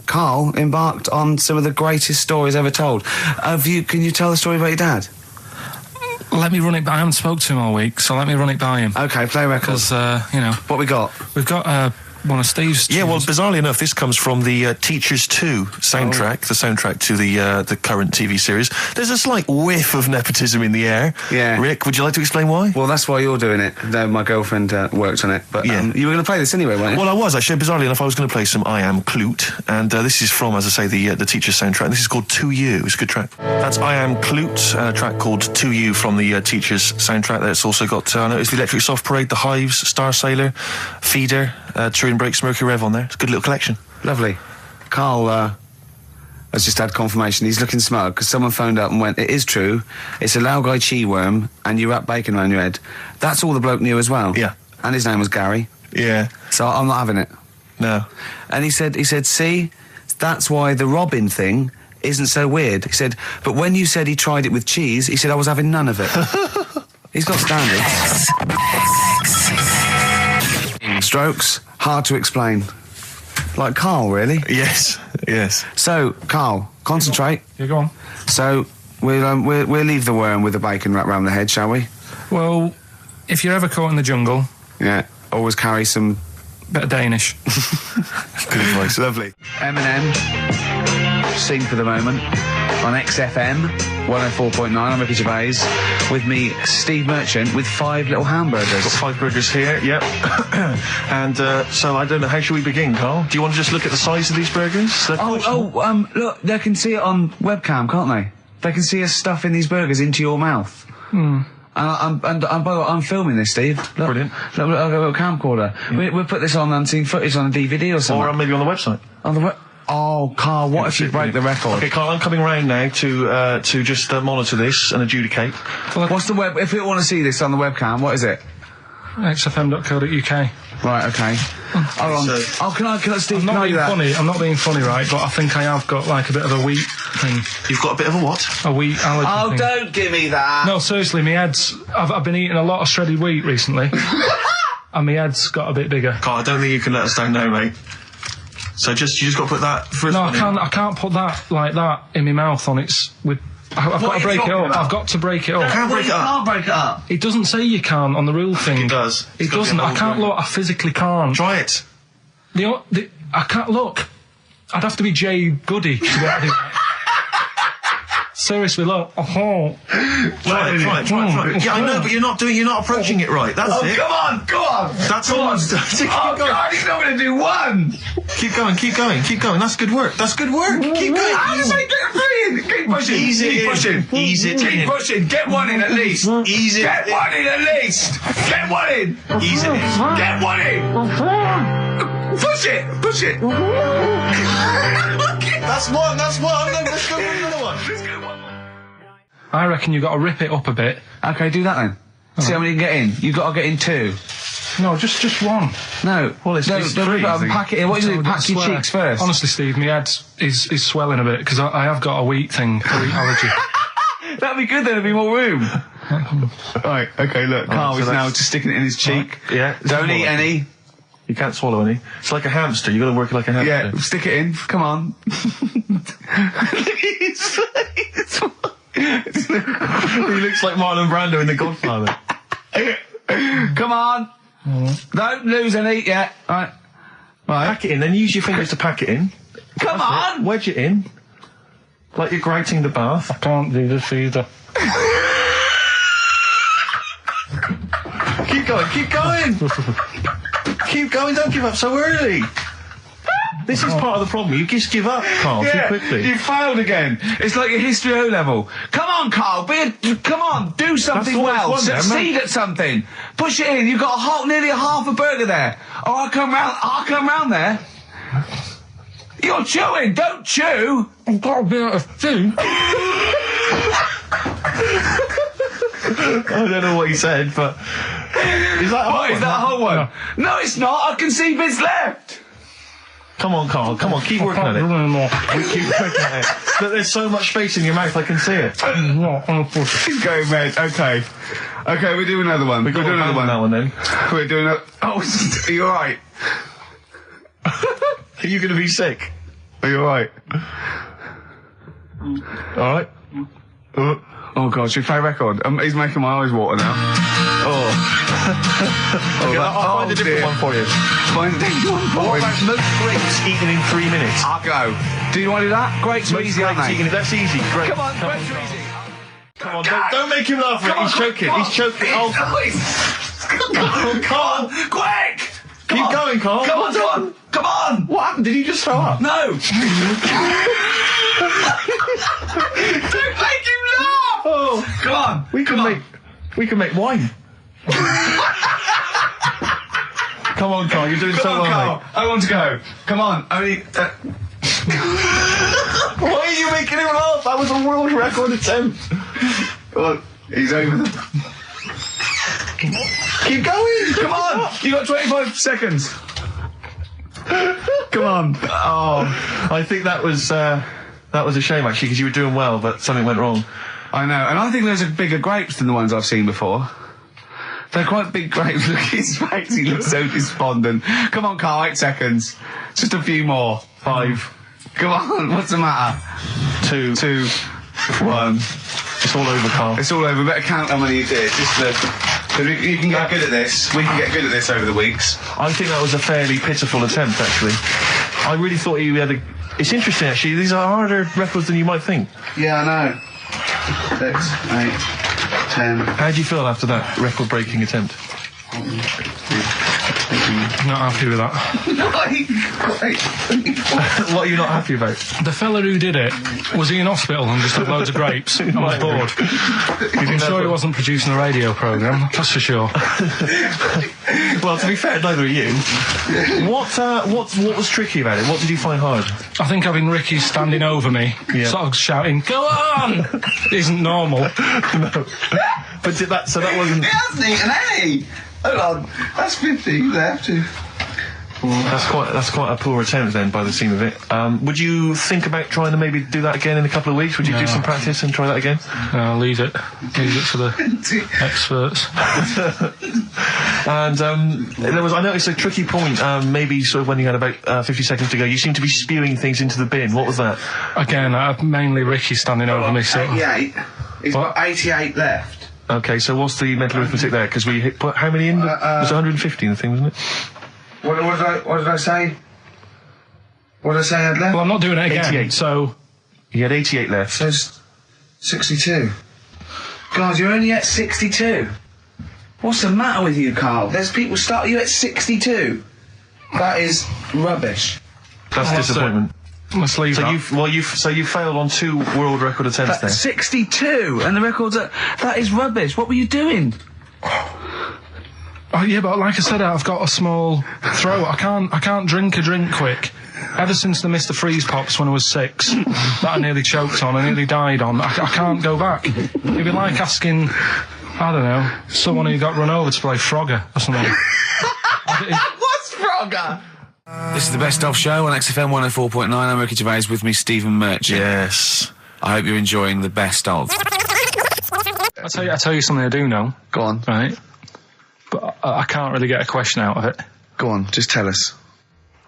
Karl embarked on some of the greatest stories ever told. Can you tell the story about your dad? Let me run it by. I haven't spoke to him all week, so let me run it by him. Okay, play records. Because what we got? We've got one of Steve's tunes. Yeah, well, bizarrely enough, this comes from the Teachers 2 soundtrack, the soundtrack to the current TV series. There's a slight whiff of nepotism in the air. Yeah. Rick, would you like to explain why? Well, that's why you're doing it. My girlfriend worked on it. But you were going to play this anyway, weren't you? Well, I was, actually. Bizarrely enough, I was going to play some I Am Clute, and this is from, as I say, the Teachers soundtrack. This is called To You. It's a good track. That's I Am Clute, a track called To You from the Teachers soundtrack. That's also got, I noticed, the Electric Soft Parade, The Hives, Star Sailor, Feeder, Turin Breaks, Mercury Rev on there. It's a good little collection. Lovely. Karl has just had confirmation. He's looking smug because someone phoned up and went, it is true, it's a Laogai chi worm and you wrap bacon around your head. That's all the bloke knew as well. Yeah. And his name was Gary. Yeah. So I'm not having it. No. And he said, see, that's why the Robin thing isn't so weird. He said, but when you said he tried it with cheese, he said I was having none of it. He's got standards. Strokes, hard to explain. Like Karl, really? Yes. So, Karl, concentrate. Yeah, go on. So, we'll leave the worm with the bacon wrapped around the head, shall we? Well, if you're ever caught in the jungle... Yeah, always carry some... bit of Danish. Good advice, lovely. Eminem, Sing for the Moment, on XFM 104.9. I'm Ricky Gervais. With me, Steve Merchant, with 5 little hamburgers. Got 5 burgers here, yep. And so I don't know, how should we begin, Karl? Do you want to just look at the size of these burgers? Look, they can see it on webcam, can't they? They can see us stuffing these burgers into your mouth. Hmm. And by the way, I'm filming this, Steve. Look, brilliant. Look, I've got a little camcorder. Yeah. We'll put this on unseen footage on a DVD or something. Or maybe on the website. On the Oh, Karl, what if you break the record? Okay, Karl, I'm coming round now to just monitor this and adjudicate. Well, what's the web? If we want to see this on the webcam, what is it? xfm.co.uk. Right, okay. Hold on. Can I, Steve, I'm not being funny, right, but I think I have got, like, a bit of a wheat thing. You've got a bit of a what? A wheat allergy thing. Oh, don't give me that! No, seriously, my head's... I've been eating a lot of shredded wheat recently, and my head's got a bit bigger. Karl, I don't think you can let us down now, mate. So you just got to put that... I can't put that, like that, in my mouth on its... I've got to break it up. I've got to break it up. You can't break it up. Can't break it up. It doesn't say you can't on the rule thing. It does. It doesn't. I can't look. I physically can't. Try it. I can't look. I'd have to be Jay Goody to be able to do that. Seriously, look. Try it. Yeah, I know, but you're not approaching it right. That's it. Come on. That's all I'm doing. Oh, God, he's not going to do one. Keep going. That's good work. Keep going. Keep pushing. Ease it in. Keep pushing. Get one in at least. Ease it. Get one in at least. Get one in. Ease it in. Get one in. Push it. That's one. Let's go for another one. I reckon you've got to rip it up a bit. Okay, do that then. See how many you can get in. You've got to get in 2. No, just one. No. Well, it's don't rip it up and pack it in. What do you do? Pack your cheeks first. Honestly, Steve, my head is swelling a bit because I have got a wheat thing, a wheat allergy. That'd be good then, there'd be more room. Right, okay, look, Karl is now just sticking it in his cheek. Yeah. Don't eat any. You can't swallow any. It's like a hamster, you've got to work it like a hamster. Yeah, stick it in, come on. He looks like Marlon Brando in The Godfather. Come on. Don't lose any yet. Right. Pack it in, then use your fingers to pack it in. Come on! Wedge it in. Like you're grating the bath. I can't do this either. Keep going. Keep going, don't give up so early. This is part of the problem. You just give up, Karl, too quickly. You failed again. It's like your history O level. Come on, Karl, come on, do something well. Succeed at something. Push it in. You've got nearly a half a burger there. Oh, I'll come round there. You're chewing. Don't chew. I've got a bit of food. I don't know what he said, but is that a whole one? No, it's not. I can see bits left. Come on, Karl. Come on, keep working at it. We keep working at it. But there's so much space in your mouth, I can see it. He's going red. Okay, we're doing another one. We're doing another one. That one then. We're doing a. Oh, are you alright? Are you going to be sick? Are you alright? Alright. Oh God, should we play a record? He's making my eyes water now. Okay, I'll find a different one for you. Find a different one for What about most grapes eaten in 3 minutes? I'll go. Do you want to do that? Grapes are easy, aren't they? That's easy. Great. Come on, grapes are easy. Come on, don't make him laugh. He's choking. He's choking. Oh, Karl. Quick! Keep going, Karl. Come on! What happened? Did you just throw up? No! Don't make him laugh! Oh, come on! We can make wine. Come on, Karl. You're doing so well, Karl. mate. I want to go. Come on. Only. Why are you making him laugh? That was a world record attempt. Come on. He's over. Keep going. Come on. You got 25 seconds. Come on. Oh, I think that was a shame actually because you were doing well, but something went wrong. I know, and I think those are bigger grapes than the ones I've seen before. They're quite big grapes. Look at his face, he looks so despondent. Come on, Karl, 8 seconds. Just a few more. 5. Come on, what's the matter? 2, 1. It's all over, Karl. It's all over. Better count how many you did. You can get good at this. We can get good at this over the weeks. I think that was a fairly pitiful attempt, actually. I really thought you had a... It's interesting, actually. These are harder records than you might think. Yeah, I know. 6, 8, 10. How do you feel after that record-breaking attempt? Not happy with that. What are you not happy about? The fella who did it, was he in hospital and just had loads of grapes? I was bored. I'm sure he wasn't producing a radio programme, that's for sure. Well, to be fair, neither are you. What was tricky about it? What did you find hard? I think having Ricky standing over me, sort of shouting, "Go on!" isn't normal. No. But so that wasn't... He hasn't eaten any! Hold on, that's 50 left. That's quite a poor attempt then, by the seam of it. Would you think about trying to maybe do that again in a couple of weeks? Would you do some practice and try that again? No, leave it. Leave it for the experts. And I noticed a tricky point, maybe sort of when you had about 50 seconds to go. You seemed to be spewing things into the bin. What was that? Again, mainly Ricky standing over me. 88. He's got 88 left. Okay, so what's the mental arithmetic there? Because we put how many in? It was 150 in the thing, wasn't it? What did I say? What did I say I had left? Well, I'm not doing it again, 88. so... You had 88 left. So 62. God, you're only at 62. What's the matter with you, Karl? There's people start you at 62. That is rubbish. That's disappointment. Let's leave that. So you failed on 2 world record attempts there. 62, and the record's that is rubbish. What were you doing? Oh, yeah, but like I said, I've got a small throat. I can't drink a drink quick. Ever since the Mr. Freeze Pops when I was 6, that I nearly choked on, I nearly died on, I can't go back. It'd be like asking, I don't know, someone who got run over to play Frogger or something. What's Frogger? This is the Best Of Show on XFM 104.9. I'm Ricky Gervais, with me Stephen Merchant. Yes. I hope you're enjoying the Best Of. I tell you something I do know. Go on. Right? But I can't really get a question out of it. Go on, just tell us.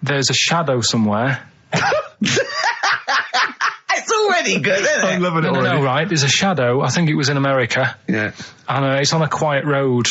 There's a shadow somewhere. It's already good, isn't it? I'm loving it already. No, right, there's a shadow, I think it was in America. Yeah. And it's on a quiet road.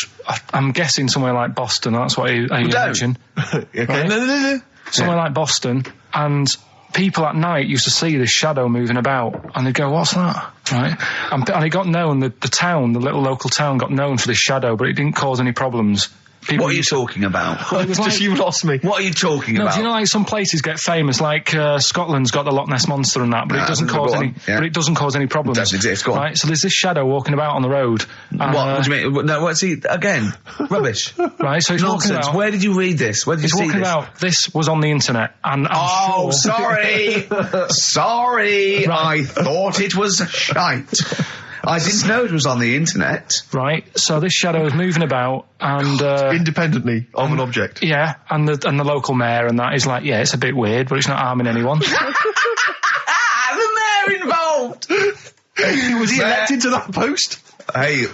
I'm guessing somewhere like Boston, that's what I imagine. Okay. Right? No. Somewhere like Boston, and people at night used to see this shadow moving about, and they'd go, what's that? Right? And it got known, the town, the little local town got known for this shadow, but it didn't cause any problems. What are you talking about? Well, Just you lost me. What are you talking about? Do you know, like, some places get famous, like Scotland's got the Loch Ness Monster and that, but it doesn't cause any. But it doesn't cause any problems. It doesn't exist. Go on. Right? So there's this shadow walking about on the road. What do you mean? No, what's he again? Rubbish. Right? So he's Nonsense. walking about. Where did you read this? Where did you see this? He's walking about. This was on the internet, and I'm sure. Sorry, sorry. Right. I thought it was shite. I didn't know it was on the internet. Right, so this shadow is moving about, and independently of an object. Yeah, and the local mayor and that is like, yeah, it's a bit weird, but it's not harming anyone. The mayor involved. Was he elected to that post? Hey,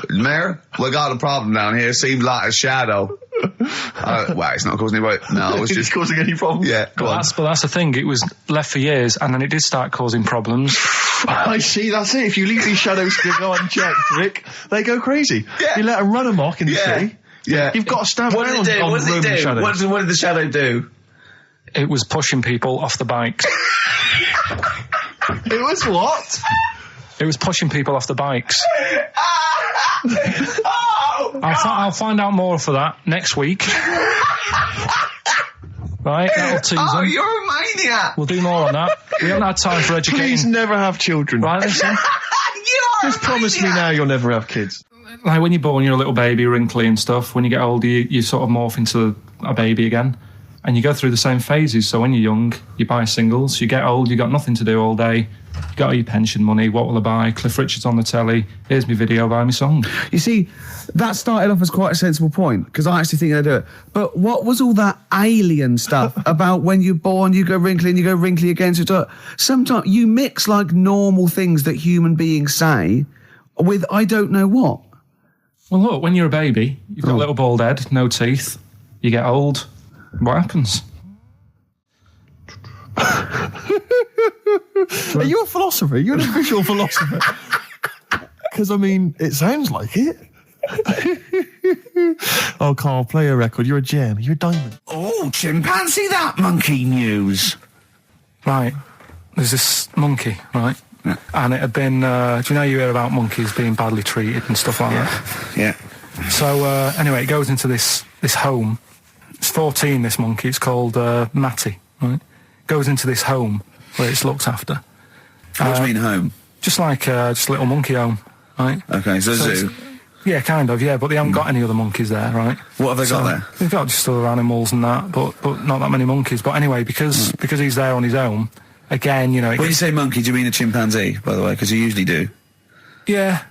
mayor, we got a problem down here. Seems like a shadow. Well, it's not causing any. No, it's just causing any problems. Yeah, but that's the thing. It was left for years, and then it did start causing problems. I see. That's it. If you leave these shadows to go unchecked, Rick, they go crazy. Yeah. You let them run amok in the city. Yeah, you've got to stand What did it do? What did it do? What did the shadow do? It was pushing people off the bikes. It was what? It was pushing people off the bikes. I'll find out more for that next week. Right, that'll tease them. You're a maniac. We'll do more on that. We haven't had time for educating. Please never have children. Right, listen. Just promise me now you'll never have kids. Like when you're born, you're a little baby, wrinkly and stuff. When you get older, you sort of morph into a baby again. And you go through the same phases. So when you're young, you buy singles. You get old, you got nothing to do all day. You got all your pension money. What will I buy? Cliff Richard's on the telly. Here's my video, buy me song. You see, that started off as quite a sensible point, because I actually think they do it. But what was all that alien stuff about when you're born, you go wrinkly and you go wrinkly again? Sometimes you mix like normal things that human beings say with I don't know what. Well, look, when you're a baby, you've got a little bald head, no teeth. You get old. What happens? Are you a philosopher? Are you an official philosopher? Because, I mean, it sounds like it. Oh, Karl, play a record. You're a gem. You're a diamond. Oh, chimpanzee, that monkey news. Right. There's this monkey, right? Yeah. And it had been, do you know you hear about monkeys being badly treated and stuff like that? Yeah. So, anyway, it goes into this home. It's 14, this monkey. It's called Matty, right? Goes into this home where it's looked after. What do you mean home? Just like just a little monkey home, right? Okay, so zoo. Yeah, kind of, yeah, but they haven't got any other monkeys there, right? What have they got there? They've got just other animals and that, but not that many monkeys. But anyway, because he's there on his own, again, you know... When you say monkey, do you mean a chimpanzee, by the way? Because you usually do. Yeah.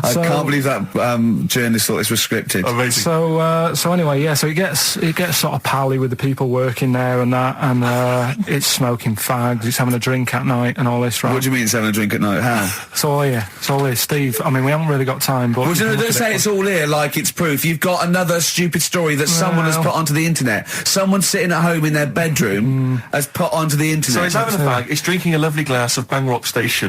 I can't believe that journalist thought this was scripted. Amazing. So anyway, yeah. So it gets sort of pally with the people working there and that, and it's smoking fags, it's having a drink at night and all this, right? What do you mean it's having a drink at night? How? It's all here, Steve. I mean, we haven't really got time, but well, don't say it's all here like it's proof. You've got another stupid story that someone has put onto the internet. Someone sitting at home in their bedroom has put onto the internet. So he's having a fag. He's drinking a lovely glass of Bang Rock Station.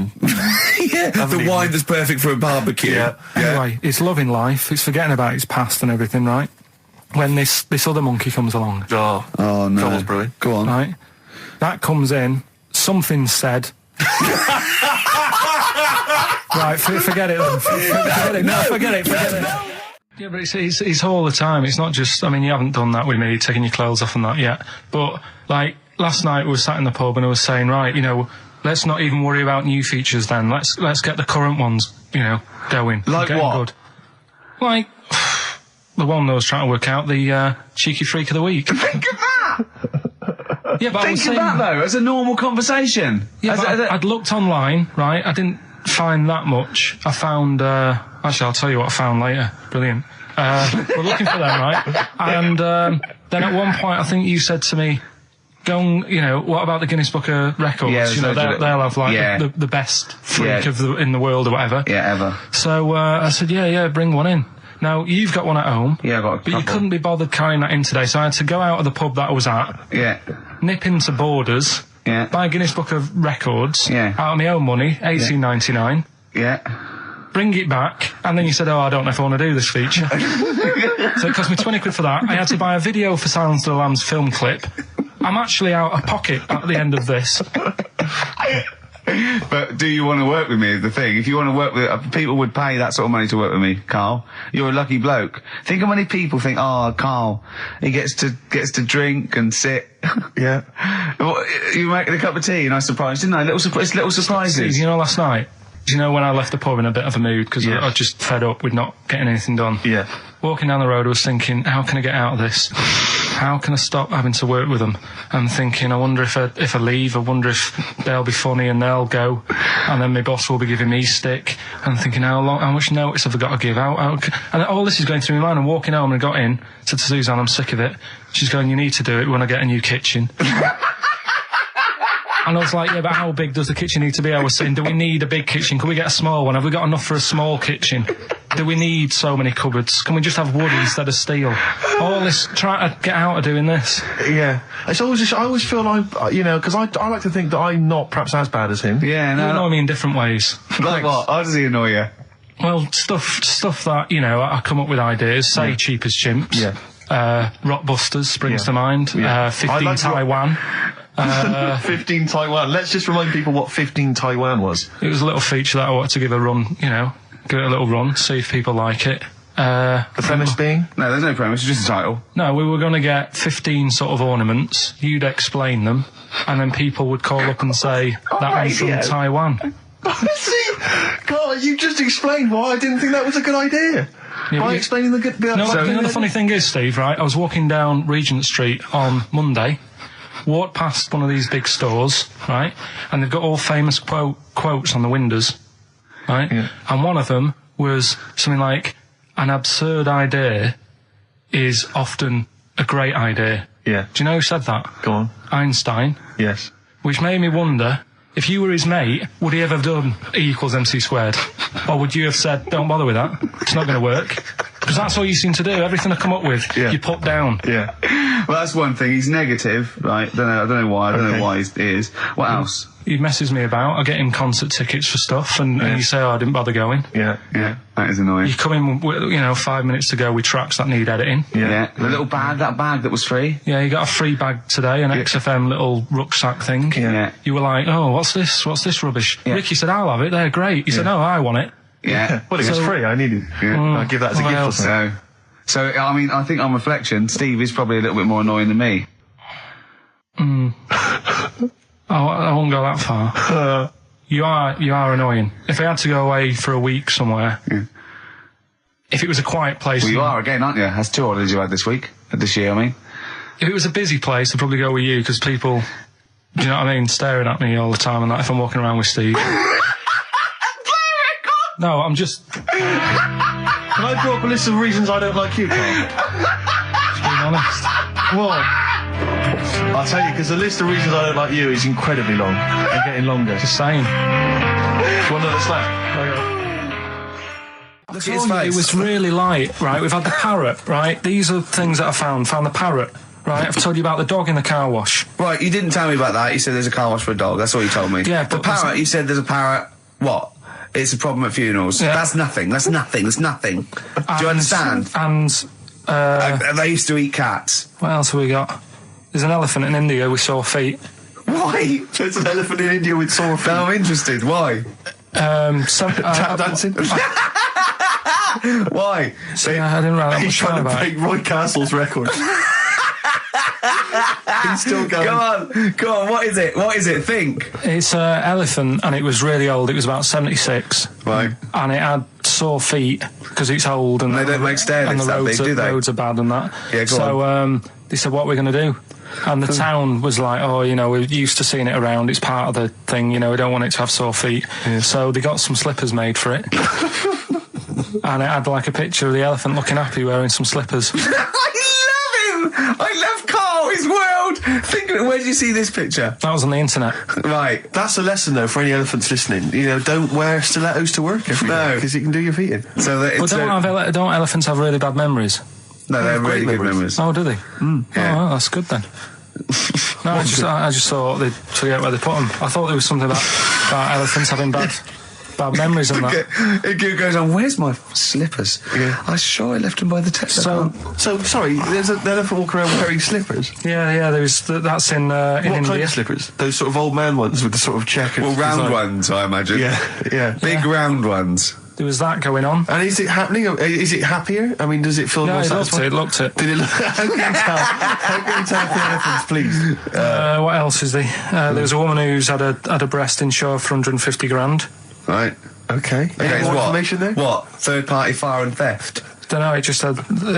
Yeah, the wine that's perfect for a barbecue. Yeah. Anyway, it's loving life. It's forgetting about its past and everything, right? When this other monkey comes along. Oh no. Trouble's brewing. Go on. Right? That comes in. Something's said. Right, forget it then. Forget it. Yeah, but it's all the time. It's not just... I mean, you haven't done that with me, taking your clothes off and that yet. But, like, last night we were sat in the pub and I was saying, right, you know... Let's not even worry about new features then. Let's get the current ones, you know, going. Like what? Good. Like, the one I was trying to work out, the cheeky freak of the week. Think of that! Yeah, but Think of that, though, as a normal conversation. Yeah, I'd looked online, right? I didn't find that much. I found... actually, I'll tell you what I found later. Brilliant. We're looking for them, right? And then at one point, I think you said to me, go and, what about the Guinness Book of Records? Yeah, they'll have, like, the best freak in the world or whatever. Yeah, ever. So I said, yeah, bring one in. Now, you've got one at home. Yeah, I've got a couple. But you couldn't be bothered carrying that in today, so I had to go out of the pub that I was at. Yeah. Nip into Borders. Yeah. Buy a Guinness Book of Records. Yeah. Out of my own money, $18.99. Yeah. Bring it back, and then you said, I don't know if I want to do this feature. So it cost me 20 quid for that. I had to buy a video for Silence of the Lambs film clip. I'm actually out of pocket at the end of this. But do you want to work with me is the thing. If you want to work with... people would pay that sort of money to work with me, Karl. You're a lucky bloke. Think how many people think, Karl, he gets to drink and sit. Yeah. You making a cup of tea and I surprised, didn't I? Little surprises. Last night, when I left the pub in a bit of a mood because I was just fed up with not getting anything done. Yeah. Walking down the road, I was thinking, how can I get out of this? How can I stop having to work with them? And thinking, I wonder if I leave, I wonder if they'll be funny and they'll go, and then my boss will be giving me stick. And thinking, how much notice have I got to give out? And all this is going through my mind. I'm walking home and I got in, said to Suzanne, I'm sick of it. She's going, you need to do it when I get a new kitchen. And I was like, yeah, but how big does the kitchen need to be? I was saying, do we need a big kitchen? Can we get a small one? Have we got enough for a small kitchen? Do we need so many cupboards? Can we just have wood instead of steel? All this, trying to get out of doing this. Yeah. It's always I always feel like, because I like to think that I'm not perhaps as bad as him. Yeah, no. You annoy me in different ways. Like what? How does he annoy you? Well, stuff that, I come up with ideas, say Cheap as Chimps. Yeah. Rockbusters springs to mind. Yeah. 15 Taiwan. 15 Taiwan. Let's just remind people what 15 Taiwan was. It was a little feature that I wanted to give a run, give it a little run, see if people like it. The premise being? No, there's no premise, it's just a title. No, we were going to get 15 sort of ornaments, you'd explain them, and then people would call up and say, that one's from Taiwan. See? God, you just explained why I didn't think that was a good idea. Yeah, by explaining the good... the funny thing is, Steve, right, I was walking down Regent Street on Monday, walked past one of these big stores, right, and they've got all famous quotes on the windows, right, and one of them was something like, an absurd idea is often a great idea. Yeah. Do you know who said that? Go on. Einstein. Yes. Which made me wonder, if you were his mate, would he ever have done E = MC squared? Or would you have said, don't bother with that, it's not going to work? Because that's all you seem to do. Everything I come up with, you put down. Yeah. Well, that's one thing. He's negative, right? I don't know why. I don't know why he is. What else? He messes me about. I get him concert tickets for stuff, and you say, I didn't bother going. Yeah. That is annoying. You come in, 5 minutes to go with tracks that need editing. Yeah. The little bag, that was free. Yeah, you got a free bag today, an XFM little rucksack thing. Yeah. You were like, what's this rubbish? Yeah. Ricky said, I'll have it, they're great. He said, no, I want it. Yeah. Well, it was free, I need it. I'll give that as a gift or something. So, I mean, I think on reflection, Steve is probably a little bit more annoying than me. I won't go that far. You are annoying. If I had to go away for a week somewhere, if it was a quiet place... Well, you are again, aren't you? That's 2 holidays you had this year, I mean. If it was a busy place, I'd probably go with you, because people, do you know what I mean, staring at me all the time, and that if I'm walking around with Steve. No, I'm just... Can I draw up a list of reasons I don't like you, Karl? Just being honest. What? I'll tell you, because the list of reasons I don't like you is incredibly long and getting longer. Just saying. Do you want another slap? Look at his face. It was really light, right? We've had the parrot, right? These are things that I found the parrot. Right, I've told you about the dog in the car wash. Right, you didn't tell me about that. You said there's a car wash for a dog. That's all you told me. Yeah, the parrot, you said there's a parrot. What? It's a problem at funerals. Yeah. That's nothing. That's nothing. Do you understand? And they used to eat cats. What else have we got? There's an elephant in India with sore feet. Why? There's an elephant in India with sore feet. Now I'm interested. Why? Tap dancing. Why? I didn't write that He's much trying to about break Roy Castle's record. He's still going. Go on, what is it? Think. It's an elephant, and it was really old. It was about 76. Right. And it had sore feet because it's old and they don't make stairs and the that big, do they? roads are bad and that. Yeah, go on. They said, what are we going to do? And the town was like, oh, you know, we're used to seeing it around. It's part of the thing, you know, we don't want it to have sore feet. Yeah. So they got some slippers made for it. And it had like a picture of the elephant looking happy wearing some slippers. I love him! I love Karl, his world! Think of it, where did you see this picture? That was on the internet. Right. That's a lesson, though, for any elephants listening. You know, don't wear stilettos to work every day, because it can do your feet in. So that it's don't elephants have really bad memories? No, they have really good memories. Oh, do they? Yeah. Oh, well, that's good then. No, I just thought they'd forget where they put them. I thought there was something about elephants having bad memories and that. It goes on, where's my slippers? Yeah. I'm sure I left them by the taxi. So sorry, there's an elephant walking around wearing slippers? Yeah, that's in India. What kind of slippers? Those sort of old man ones with the sort of checkers? Well, round ones, I imagine. Yeah. Big round ones. There was that going on. And is it happening? Is it happier? I mean, does it feel more satisfying? It looked it. Did it look? How can you tell the elephants, please? What else is there? There was a woman who's had a breast insured for 150 grand. Right. Okay. Any more information there? What? Third party fire and theft? Don't know. It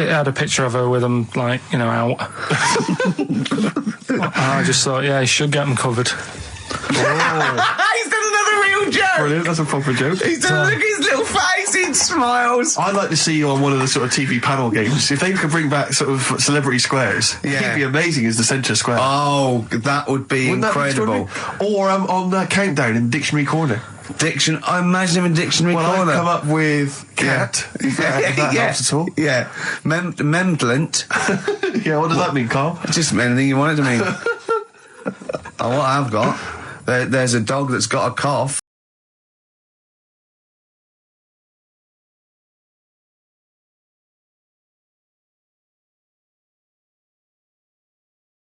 had a picture of her with them, like, you know, out. I just thought, he should get them covered. Oh. He's done another real joke. Brilliant. That's a proper joke. He's done look at his little face. He smiles. I'd like to see you on one of the sort of TV panel games. If they could bring back sort of celebrity squares, he'd be amazing as the centre square. Oh, that would be incredible. Or on Countdown in Dictionary Corner. I imagine him in Dictionary Corner. I've come up with cat. If that helps at all. Yeah. Memblent. Yeah, what does that mean, Karl? Just anything you want it to mean. What I've got, there's a dog that's got a cough.